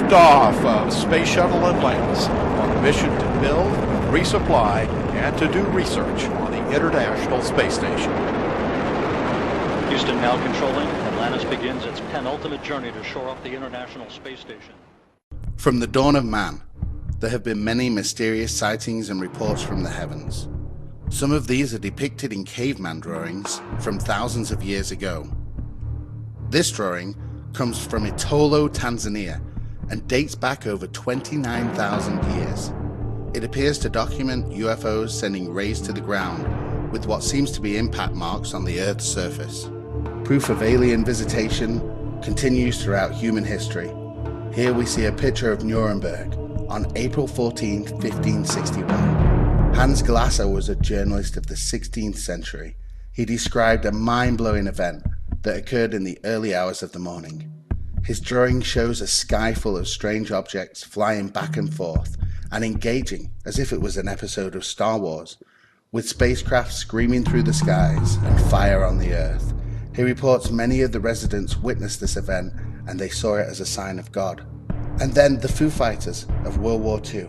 Liftoff of Space Shuttle Atlantis on a mission to build, resupply, and to do research on the International Space Station. Houston now controlling. Atlantis begins its penultimate journey to shore up the International Space Station. From the dawn of man, there have been many mysterious sightings and reports from the heavens. Some of these are depicted in caveman drawings from thousands of years ago. This drawing comes from Itolo, Tanzania, and dates back over 29,000 years. It appears to document UFOs sending rays to the ground with what seems to be impact marks on the Earth's surface. Proof of alien visitation continues throughout human history. Here we see a picture of Nuremberg on April 14, 1561. Hans Glasser was a journalist of the 16th century. He described a mind-blowing event that occurred in the early hours of the morning. His drawing shows a sky full of strange objects flying back and forth and engaging as if it was an episode of Star Wars, with spacecraft screaming through the skies and fire on the Earth. He reports many of the residents witnessed this event and they saw it as a sign of God. And then the Foo Fighters of World War II.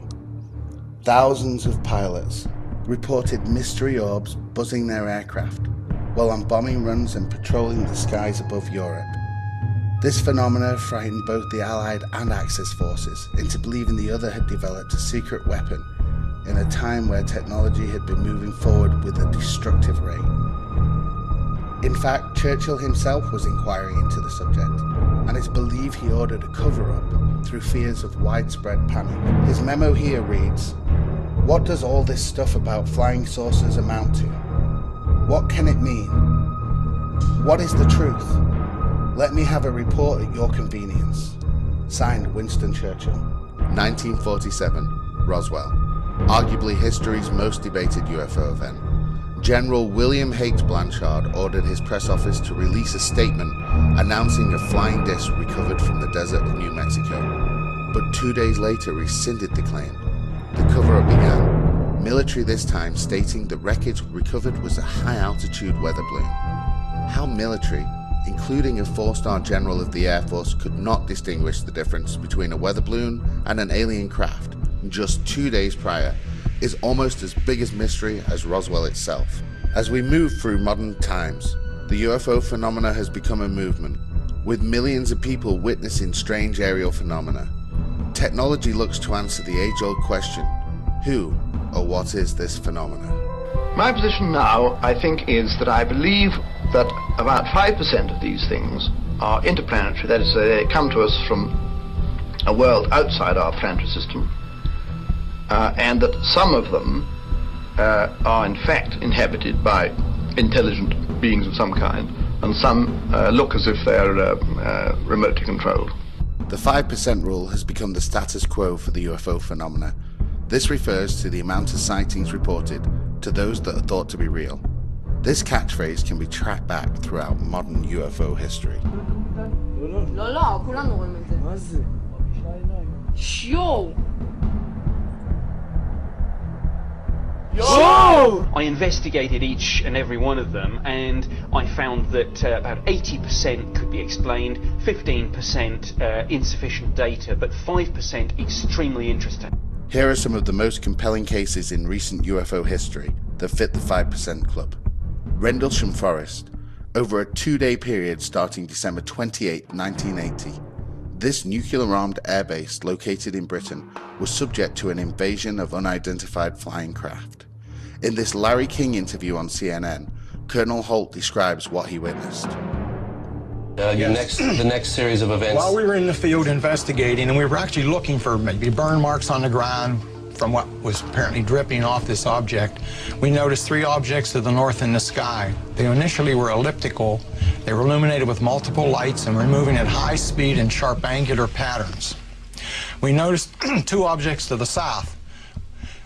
Thousands of pilots reported mystery orbs buzzing their aircraft while on bombing runs and patrolling the skies above Europe. This phenomena frightened both the Allied and Axis forces into believing the other had developed a secret weapon in a time where technology had been moving forward with a destructive rate. In fact, Churchill himself was inquiring into the subject, and it's believed he ordered a cover-up through fears of widespread panic. His memo here reads, "What does all this stuff about flying saucers amount to? What can it mean? What is the truth? Let me have a report at your convenience." Signed, Winston Churchill. 1947, Roswell. Arguably history's most debated UFO event. General William H. Blanchard ordered his press office to release a statement announcing a flying disc recovered from the desert of New Mexico, but 2 days later rescinded the claim. The cover-up began, military this time stating the wreckage recovered was a high-altitude weather balloon. How military, including a 4-star general of the Air Force, could not distinguish the difference between a weather balloon and an alien craft just 2 days prior is almost as big a mystery as Roswell itself. As we move through modern times, the UFO phenomena has become a movement, with millions of people witnessing strange aerial phenomena. Technology looks to answer the age-old question, who or what is this phenomena? My position now, I think, is that I believe that about 5% of these things are interplanetary, that is, they come to us from a world outside our planetary system, and that some of them are in fact inhabited by intelligent beings of some kind, and some look as if they're remotely controlled. The 5% rule has become the status quo for the UFO phenomena. This refers to the amount of sightings reported to those that are thought to be real. This catchphrase can be tracked back throughout modern UFO history. I investigated each and every one of them, and I found that about 80% could be explained, 15% insufficient data, but 5% extremely interesting. Here are some of the most compelling cases in recent UFO history that fit the 5% club. Rendlesham Forest. Over a 2-day period starting December 28, 1980, this nuclear-armed airbase located in Britain was subject to an invasion of unidentified flying craft. In this Larry King interview on CNN, Colonel Holt describes what he witnessed. The next series of events. While we were in the field investigating, and we were actually looking for maybe burn marks on the ground from what was apparently dripping off this object, we noticed 3 objects to the north in the sky. They initially were elliptical. They were illuminated with multiple lights and were moving at high speed in sharp angular patterns. We noticed 2 objects to the south.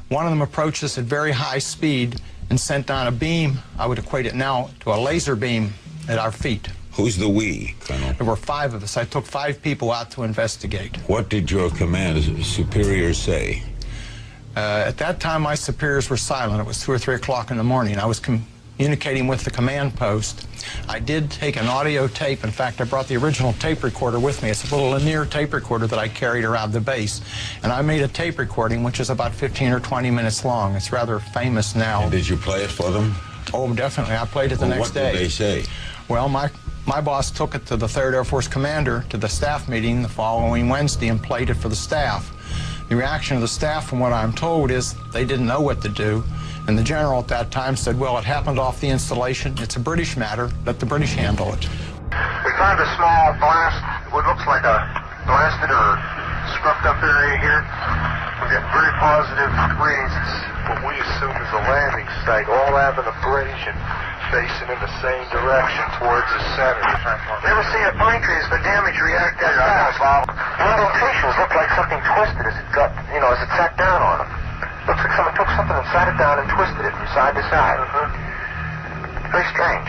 One of them approached us at very high speed and sent down a beam. I would equate it now to a laser beam at our feet. Who's the we, Colonel? There were 5 of us. I took 5 people out to investigate. What did your command superiors say? At that time, my superiors were silent. It was 2 or 3 o'clock in the morning. I was communicating with the command post. I did take an audio tape. In fact, I brought the original tape recorder with me. It's a little linear tape recorder that I carried around the base. And I made a tape recording which is about 15 or 20 minutes long. It's rather famous now. And did you play it for them? Oh, definitely. I played it the next day. What did they say? Well, my boss took it to the 3rd Air Force commander to the staff meeting the following Wednesday and played it for the staff. The reaction of the staff, from what I'm told, is they didn't know what to do. And the general at that time said, well, it happened off the installation. It's a British matter. Let the British handle it. We found a small blast, what looks like a blasted or scrubbed up area here. We got very positive readings. What we assume is a landing site, all having abrasion, facing in the same direction towards the center. Never seen a pine tree that's been damaged react that fast. The indentations look like something twisted as it got, as it sat down on them. Looks like someone took something and sat it down and twisted it from side to side. Very strange.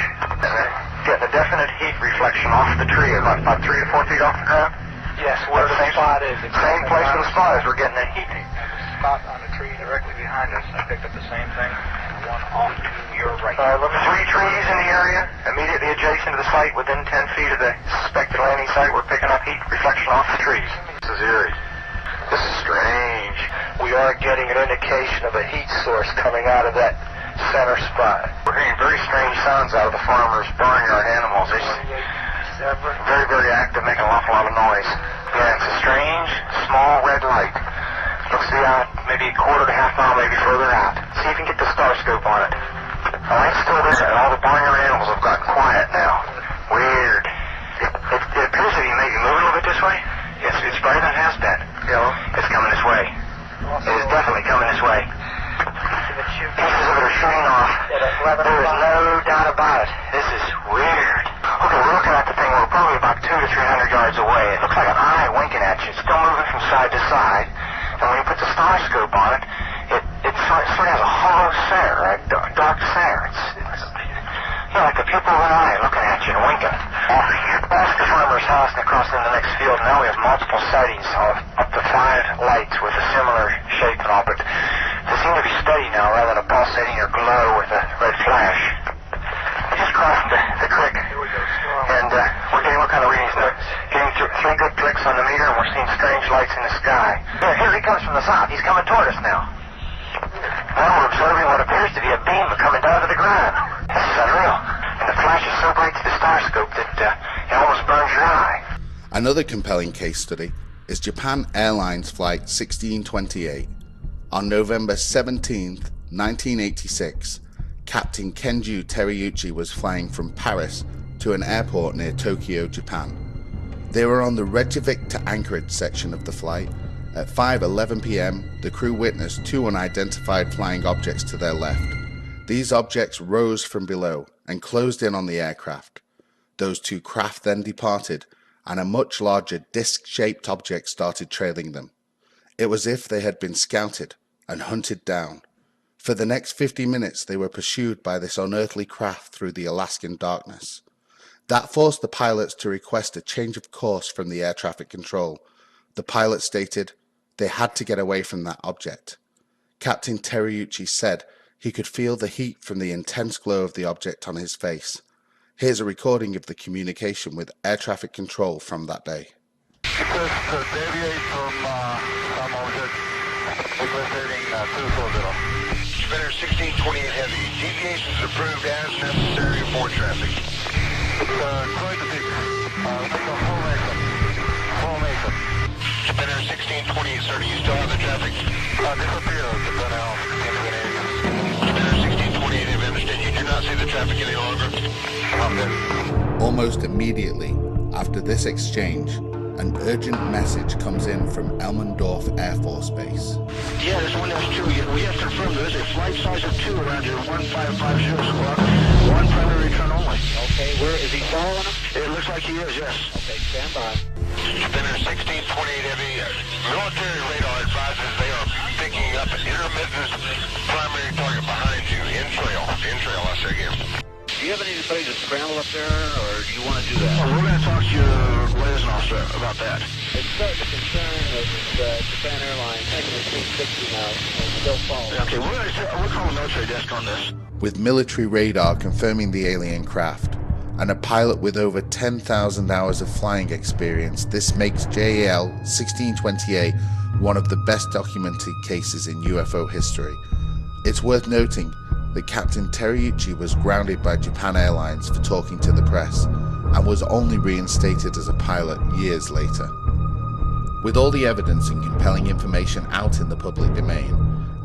Getting a definite heat reflection off the tree, about 3 to 4 feet off the ground. Yes, where the spot is. Same place in the spot as we're getting that heat. Spot on the tree directly behind us. I picked up the same thing. One off to your right. 3 trees in the area, immediately adjacent to the site, within 10 feet of the suspected landing site. We're picking up heat reflection off the trees. This is eerie. This is strange. We are getting an indication of a heat source coming out of that center spot. We're hearing very strange sounds out of the farmers burning our animals. It's very, very active, making an awful lot of noise. Yeah, it's a strange, small red light. Looks to be out maybe a quarter to half mile, maybe further out. See if you can get the star scope on it. The light's still there, and all the barnyard animals have gotten quiet now. Weird. It appears to be maybe moving a little bit this way. Yes, it's brighter than it has been. It's coming this way. It is definitely coming this way. Pieces of it are shooting off. There is no doubt about it. This is weird. Okay, we're looking at the thing. We're probably about 200 to 300 yards away. It looks like an eye winking at you. It's still moving from side to side. And when you put the star scope on it, it sort of has a hollow center, a dark center. It's like the pupil of an eye looking at you and winking. Past the farmer's house and across into the next field, now we have multiple sightings of up to 5 lights with a similar shape and all, but they seem to be steady now rather than a pulsating or glow with a red flash. We just crossed the creek, and we're getting what kind of readings there? Getting 3 good clicks on the meter, and we're seeing strange lights in the sky. Here he comes from the south. He's coming toward us now. Now we're observing what appears to be a beam coming down to the ground. This is unreal. And the flash is so bright to the star scope that it almost burns your eye. Another compelling case study is Japan Airlines Flight 1628. On November 17, 1986, Captain Kenju Teruyuchi was flying from Paris to an airport near Tokyo, Japan. They were on the Reykjavik to Anchorage section of the flight. At 5:11 p.m., the crew witnessed 2 unidentified flying objects to their left. These objects rose from below and closed in on the aircraft. Those 2 craft then departed, and a much larger disc-shaped object started trailing them. It was as if they had been scouted and hunted down. For the next 50 minutes, they were pursued by this unearthly craft through the Alaskan darkness. That forced the pilots to request a change of course from the air traffic control. The pilot stated they had to get away from that object. Captain Teruyuchi said he could feel the heat from the intense glow of the object on his face. Here's a recording of the communication with air traffic control from that day. Deviate from some object, equating 240. Spinner 1628 Heavy. Deviation is approved as necessary for traffic. Try to fix. Make a formation. Spinner 1628, sir, do you still have the traffic? Disappear, now. Spinner 1628, I understand you do not see the traffic any longer. Almost immediately after this exchange, an urgent message comes in from Elmendorf Air Force Base. Yeah, this one is true. We have confirmed there is a flight size of 2 around your 1550 squawk. 1 primary return only. Okay, where is he following him? It looks like he is, yes. Okay, stand by. Spinner 1628 Heavy. Military radar advises they are picking up an intermittent primary target behind you. In trail, I say again. Do you have anybody to scramble up there, or do you want to do that? Oh, we're going to talk to your liaison officer about that. It's starting to concern that Japan Airlines taking the 360 now and still falling. Okay, we're calling the military desk on this. With military radar confirming the alien craft, and a pilot with over 10,000 hours of flying experience, this makes JAL 1628 one of the best documented cases in UFO history. It's worth noting that Captain Teriuchi was grounded by Japan Airlines for talking to the press, and was only reinstated as a pilot years later. With all the evidence and compelling information out in the public domain,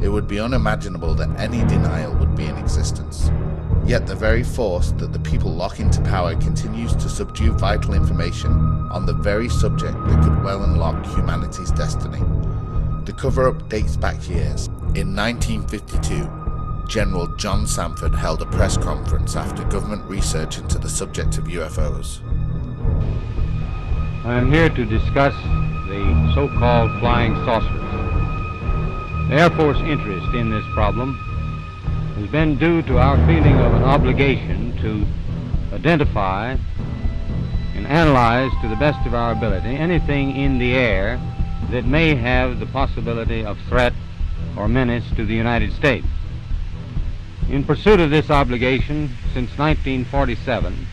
it would be unimaginable that any denial would be in existence. Yet the very force that the people lock into power continues to subdue vital information on the very subject that could well unlock humanity's destiny. The cover-up dates back years. In 1952, General John Sanford held a press conference after government research into the subject of UFOs. I am here to discuss the so-called flying saucers. The Air Force interest in this problem has been due to our feeling of an obligation to identify and analyze to the best of our ability anything in the air that may have the possibility of threat or menace to the United States. In pursuit of this obligation, since 1947,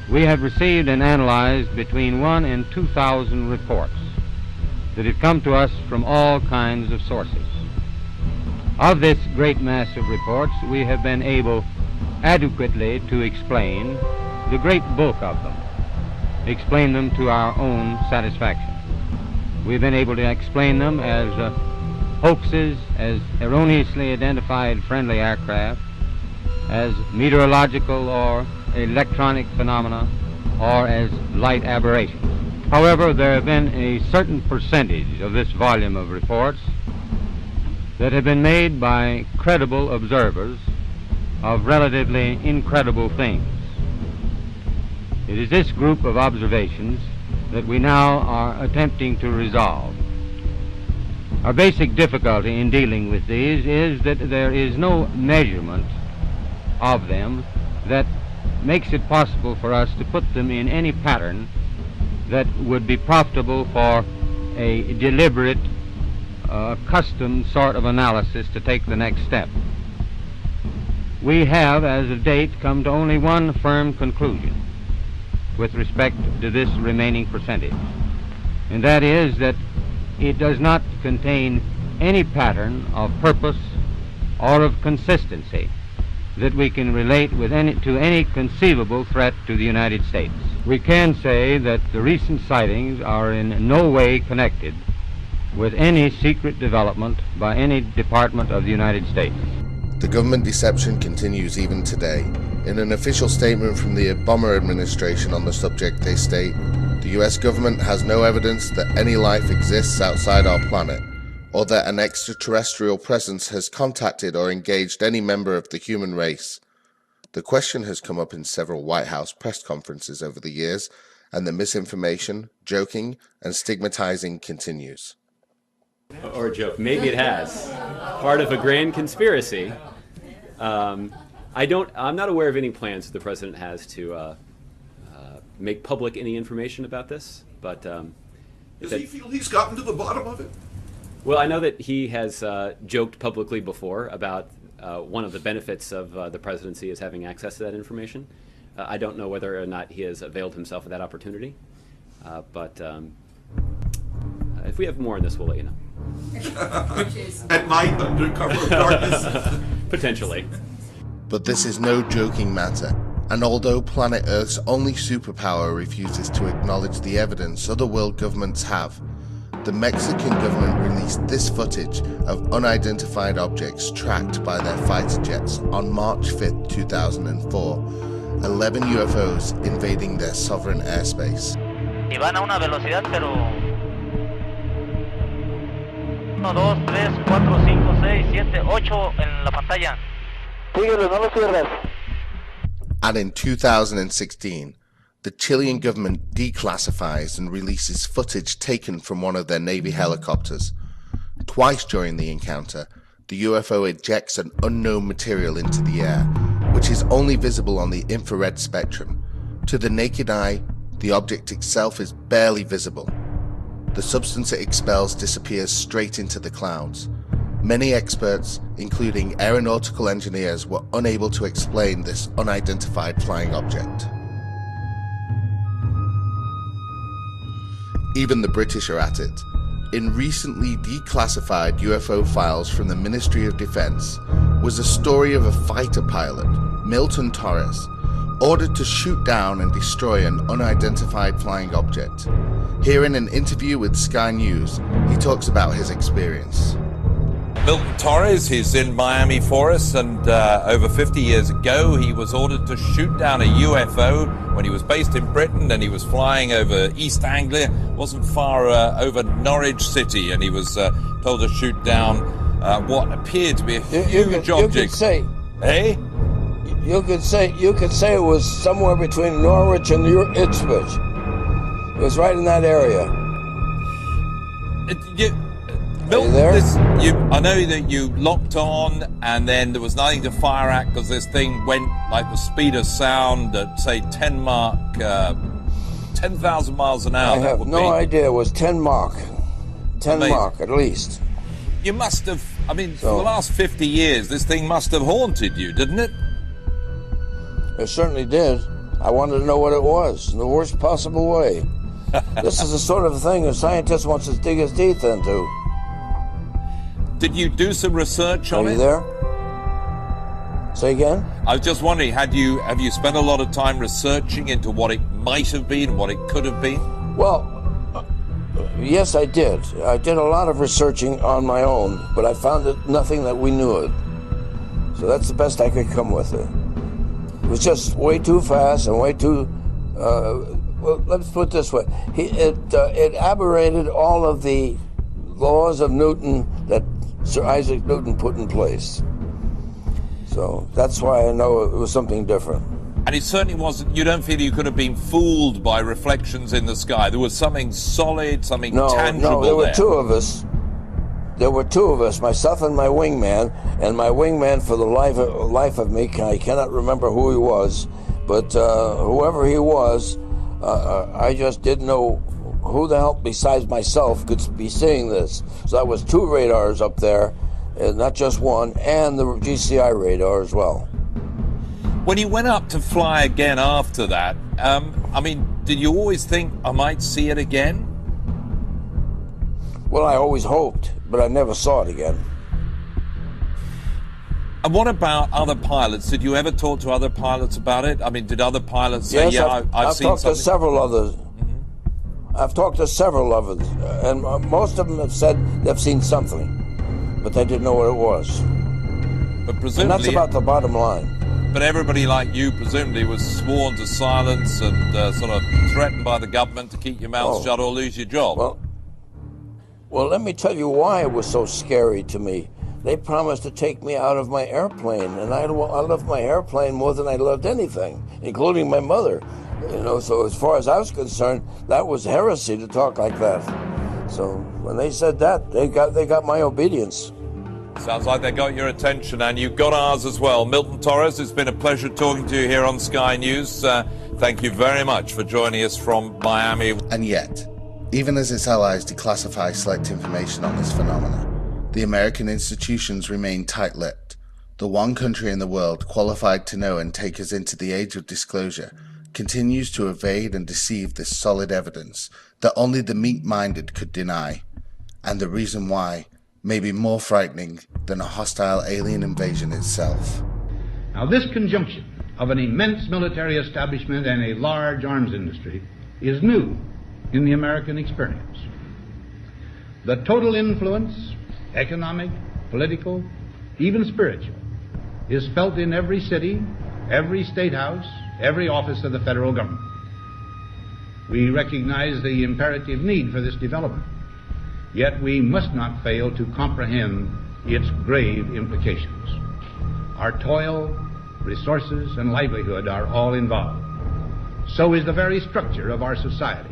we have received and analyzed between 1,000 and 2,000 reports that have come to us from all kinds of sources. Of this great mass of reports, we have been able adequately to explain the great bulk of them, explain them to our own satisfaction. We've been able to explain them as hoaxes, as erroneously identified friendly aircraft, as meteorological or electronic phenomena, or as light aberrations. However, there have been a certain percentage of this volume of reports that have been made by credible observers of relatively incredible things. It is this group of observations that we now are attempting to resolve. Our basic difficulty in dealing with these is that there is no measurement of them that makes it possible for us to put them in any pattern that would be profitable for a deliberate, custom sort of analysis to take the next step. We have, as of date, come to only one firm conclusion with respect to this remaining percentage, and that is that it does not contain any pattern of purpose or of consistency that we can relate with to any conceivable threat to the United States. We can say that the recent sightings are in no way connected with any secret development by any department of the United States. The government deception continues even today. In an official statement from the Obama administration on the subject, they state, "The US government has no evidence that any life exists outside our planet, or that an extraterrestrial presence has contacted or engaged any member of the human race." The question has come up in several White House press conferences over the years, and the misinformation, joking, and stigmatizing continues. Or a joke. Maybe it has. Part of a grand conspiracy. I'm not aware of any plans the president has to make public any information about this, but does he feel he's gotten to the bottom of it? Well, I know that he has joked publicly before about one of the benefits of the presidency is having access to that information. I don't know whether or not he has availed himself of that opportunity, but if we have more on this, we'll let you know. At night, under cover of darkness? Potentially. But this is no joking matter, and although planet Earth's only superpower refuses to acknowledge the evidence other world governments have, the Mexican government released this footage of unidentified objects tracked by their fighter jets on March 5th, 2004, 11 UFOs invading their sovereign airspace. Y van a una velocidad, pero 1, 2, 3, 4, 5, 6, 7, 8 en la pantalla. Síguelo, no lo cierres. And in 2016, the Chilean government declassifies and releases footage taken from one of their Navy helicopters. Twice during the encounter, the UFO ejects an unknown material into the air, which is only visible on the infrared spectrum. To the naked eye, the object itself is barely visible. The substance it expels disappears straight into the clouds. Many experts, including aeronautical engineers, were unable to explain this unidentified flying object. Even the British are at it. In recently declassified UFO files from the Ministry of Defense was a story of a fighter pilot, Milton Torres, ordered to shoot down and destroy an unidentified flying object. Here in an interview with Sky News, he talks about his experience. Milton Torres, he's in Miami for us, and over 50 years ago he was ordered to shoot down a UFO when he was based in Britain, and he was flying over East Anglia, wasn't far over Norwich City, and he was told to shoot down what appeared to be a huge object. You could say, hey? You could say it was somewhere between Norwich and Ipswich. It was right in that area. Milton, I know that you locked on and then there was nothing to fire at because this thing went like the speed of sound at, say, 10,000 miles an hour. I have no idea. It was 10 Mach. 10 Mach, at least. You must have, I mean, for the last 50 years, this thing must have haunted you, didn't it? It certainly did. I wanted to know what it was in the worst possible way. This is the sort of thing a scientist wants to dig his teeth into. Did you do some research on it? Are you there? Say again? I was just wondering, have you spent a lot of time researching into what it might have been, what it could have been? Well, yes, I did. I did a lot of researching on my own, but I found nothing that we knew it. So that's the best I could come with it. It was just way too fast and way too... well, let's put it this way. It aberrated all of the laws of Newton that Sir Isaac Newton put in place. So that's why I know it was something different. And it certainly wasn't, you don't feel you could have been fooled by reflections in the sky. There was something solid, something tangible there were two of us. There were two of us, myself and my wingman. And my wingman, for the life of me, I cannot remember who he was. But whoever he was, I just didn't know who the hell besides myself could be seeing this. So that was two radars up there, not just one, and the GCI radar as well. When you went up to fly again after that, I mean, did you always think I might see it again? Well, I always hoped, but I never saw it again. And what about other pilots? Did you ever talk to other pilots about it? I mean, did other pilots say, yes, I've seen talked something? to several others. I've talked to several of them, and most of them have said they've seen something, but they didn't know what it was. But presumably, and that's about the bottom line. But everybody like you presumably was sworn to silence and sort of threatened by the government to keep your mouth shut or lose your job. Well, let me tell you why it was so scary to me. They promised to take me out of my airplane, and I loved my airplane more than I loved anything, including my mother. You know, so as far as I was concerned, that was heresy to talk like that. So when they said that, they got my obedience. Sounds like they got your attention, and you got ours as well. Milton Torres, it's been a pleasure talking to you here on Sky News. Thank you very much for joining us from Miami. And yet, even as its allies declassify select information on this phenomena, the American institutions remain tight-lipped. The one country in the world qualified to know and take us into the age of disclosure continues to evade and deceive this solid evidence that only the meek-minded could deny, and the reason why may be more frightening than a hostile alien invasion itself. Now, this conjunction of an immense military establishment and a large arms industry is new in the American experience. The total influence, economic, political, even spiritual, is felt in every city, every state house, every office of the federal government. We recognize the imperative need for this development, yet we must not fail to comprehend its grave implications. Our toil, resources, and livelihood are all involved. So is the very structure of our society.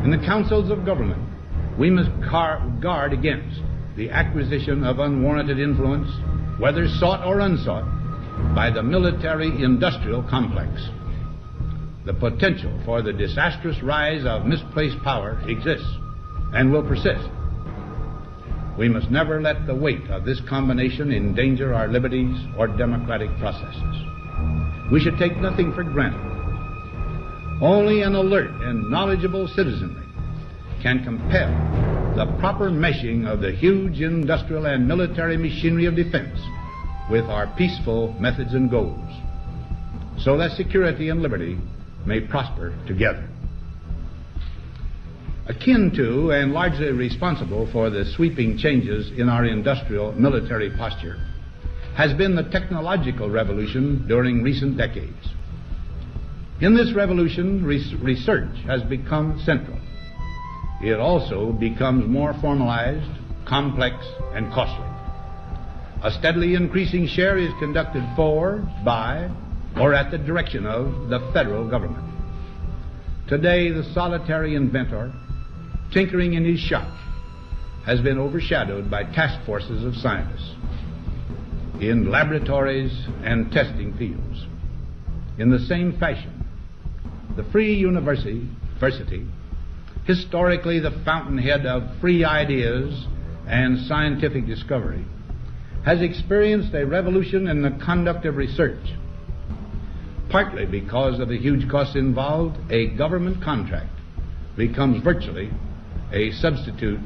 In the councils of government, we must guard against the acquisition of unwarranted influence, whether sought or unsought, by the military-industrial complex. The potential for the disastrous rise of misplaced power exists and will persist. We must never let the weight of this combination endanger our liberties or democratic processes. We should take nothing for granted. Only an alert and knowledgeable citizenry can compel the proper meshing of the huge industrial and military machinery of defense with our peaceful methods and goals, so that security and liberty may prosper together. Akin to and largely responsible for the sweeping changes in our industrial military posture has been the technological revolution during recent decades. In this revolution, research has become central. It also becomes more formalized, complex, and costly. A steadily increasing share is conducted for, by, or at the direction of the federal government. Today, the solitary inventor, tinkering in his shop, has been overshadowed by task forces of scientists in laboratories and testing fields. In the same fashion, the free university, historically the fountainhead of free ideas and scientific discovery, has experienced a revolution in the conduct of research. Partly because of the huge costs involved, a government contract becomes virtually a substitute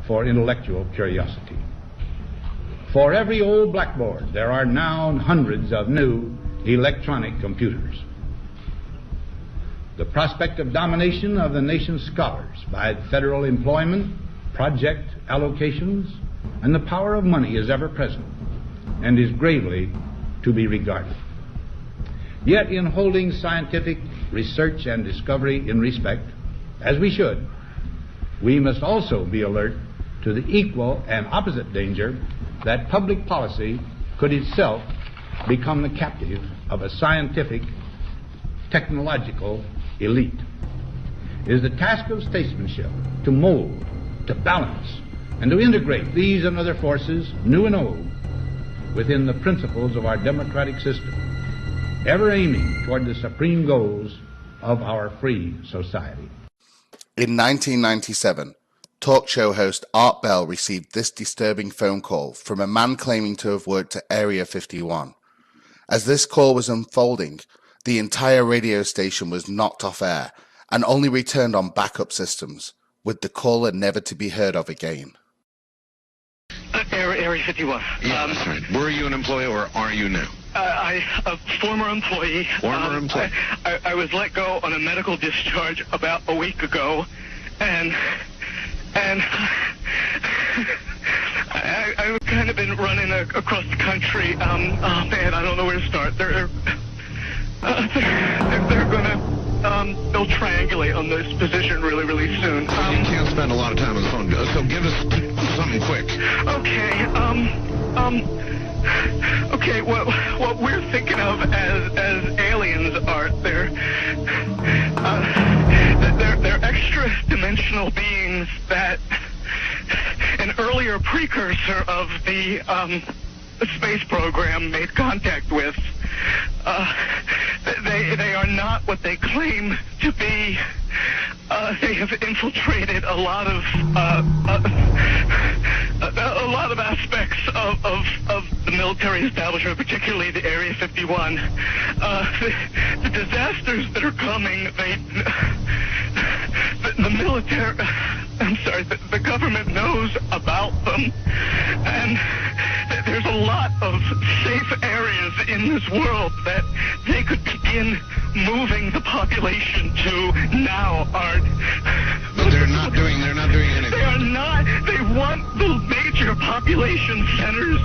for intellectual curiosity. For every old blackboard, there are now hundreds of new electronic computers. The prospect of domination of the nation's scholars by federal employment, project allocations, and the power of money is ever present and is gravely to be regarded. Yet in holding scientific research and discovery in respect, as we should, we must also be alert to the equal and opposite danger that public policy could itself become the captive of a scientific, technological elite. It is the task of statesmanship to mold, to balance, and to integrate these and other forces, new and old, within the principles of our democratic system, ever aiming toward the supreme goals of our free society. In 1997, talk show host Art Bell received this disturbing phone call from a man claiming to have worked at Area 51. As this call was unfolding, the entire radio station was knocked off air and only returned on backup systems, with the caller never to be heard of again. Area 51. Yeah, that's right. Were you an employee or are you now? A former employee. Former employee. I was let go on a medical discharge about a week ago, and I've kind of been running across the country. Oh man, I don't know where to start. They're gonna they'll triangulate on this position really soon. You can't spend a lot of time on the phone, so give us something quick. Okay, what we're thinking of as aliens are they're extra-dimensional beings that an earlier precursor of the space program made contact with. They are not what they claim to be. They have infiltrated a lot of aspects of the military establishment, particularly the Area 51. The disasters that are coming, the government knows about them, and there's a lot of safe areas in this world that they could begin moving the population to now, Art. But they're not doing anything. They are not. They want the major population centers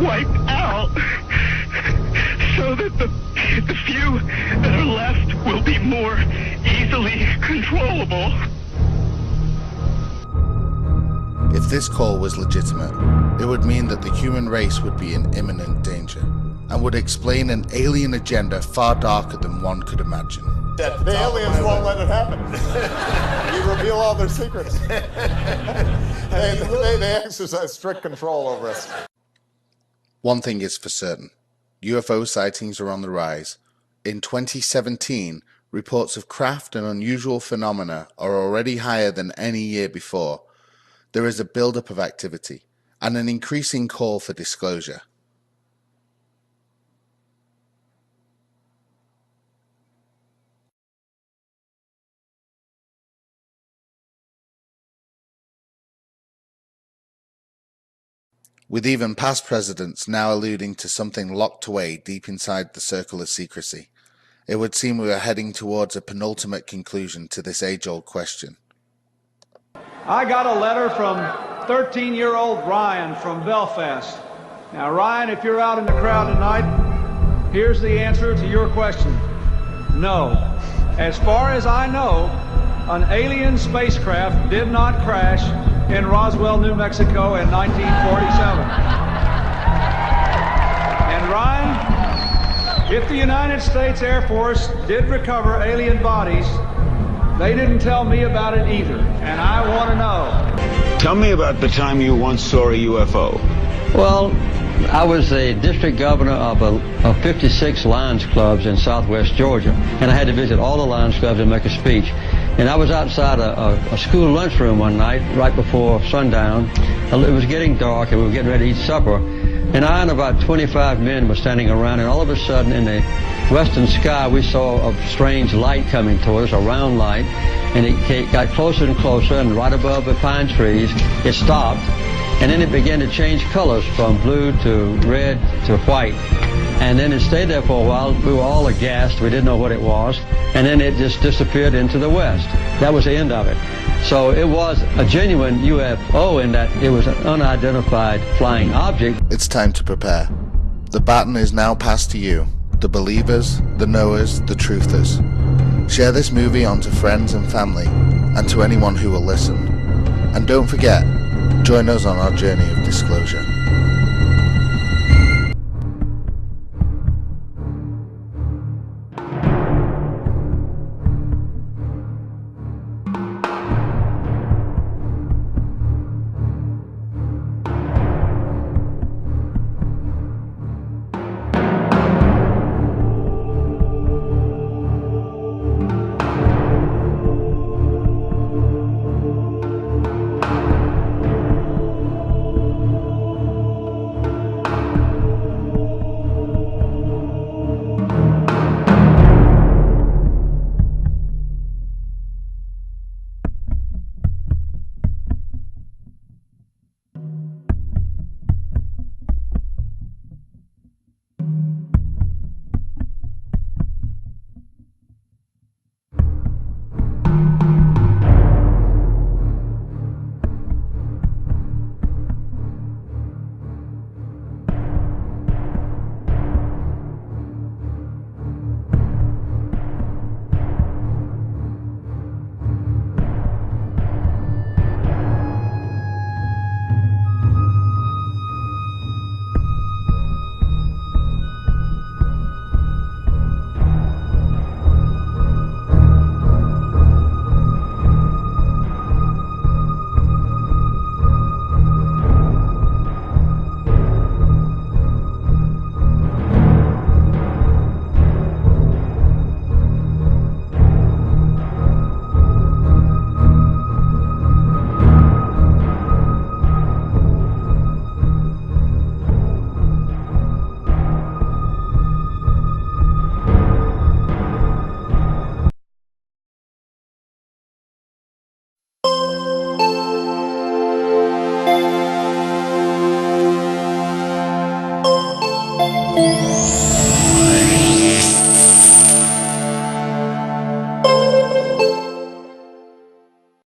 wiped out so that the few that are left will be more easily controllable. If this call was legitimate, it would mean that the human race would be in imminent danger, and would explain an alien agenda far darker than one could imagine. The aliens won't let it happen. You reveal all their secrets. They exercise strict control over us. One thing is for certain. UFO sightings are on the rise. In 2017, reports of craft and unusual phenomena are already higher than any year before. There is a buildup of activity and an increasing call for disclosure. With even past presidents now alluding to something locked away deep inside the circle of secrecy, it would seem we are heading towards a penultimate conclusion to this age-old question. I got a letter from 13-year-old Ryan from Belfast. Now, Ryan, if you're out in the crowd tonight, here's the answer to your question. No. As far as I know, an alien spacecraft did not crash in Roswell, New Mexico in 1947. And Ryan, if the United States Air Force did recover alien bodies, they didn't tell me about it either, and I want to know. Tell me about the time you once saw a UFO. Well, I was the district governor of 56 Lions clubs in southwest Georgia, and I had to visit all the Lions clubs and make a speech. And I was outside a school lunchroom one night, right before sundown. It was getting dark, and we were getting ready to eat supper. And I and about 25 men were standing around, and all of a sudden, in the western sky, we saw a strange light coming toward us, a round light, and it got closer and closer, and right above the pine trees, it stopped. And then it began to change colors from blue to red to white. And then it stayed there for a while. We were all aghast. We didn't know what it was. And then it just disappeared into the west. That was the end of it. So it was a genuine UFO in that it was an unidentified flying object. It's time to prepare. The baton is now passed to you, the believers, the knowers, the truthers. Share this movie on to friends and family, and to anyone who will listen. And don't forget, join us on our journey of disclosure.